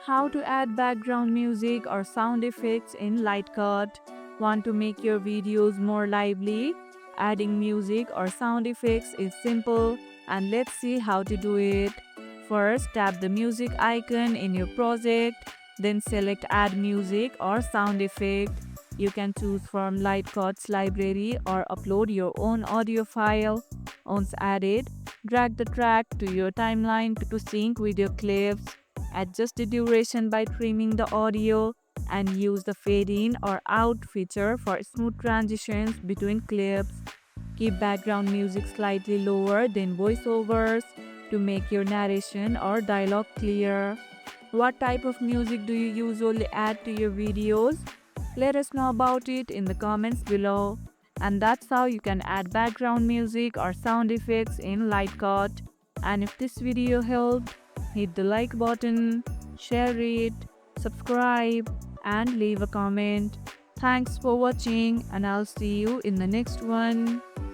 How to add background music or sound effects in Lightcut. Want to make your videos more lively? Adding music or sound effects is simple, and let's see how to do it. First, tap the music icon in your project, then select Add Music or Sound Effect. You can choose from Lightcut's library or upload your own audio file. Once added, drag the track to your timeline to sync with your clips. Adjust the duration by trimming the audio and use the fade in or out feature for smooth transitions between clips. Keep background music slightly lower than voiceovers to make your narration or dialogue clear. What type of music do you usually add to your videos? Let us know about it in the comments below. And that's how you can add background music or sound effects in Lightcut. And if this video helped, hit the like button, share it, subscribe, and leave a comment. Thanks for watching, and I'll see you in the next one.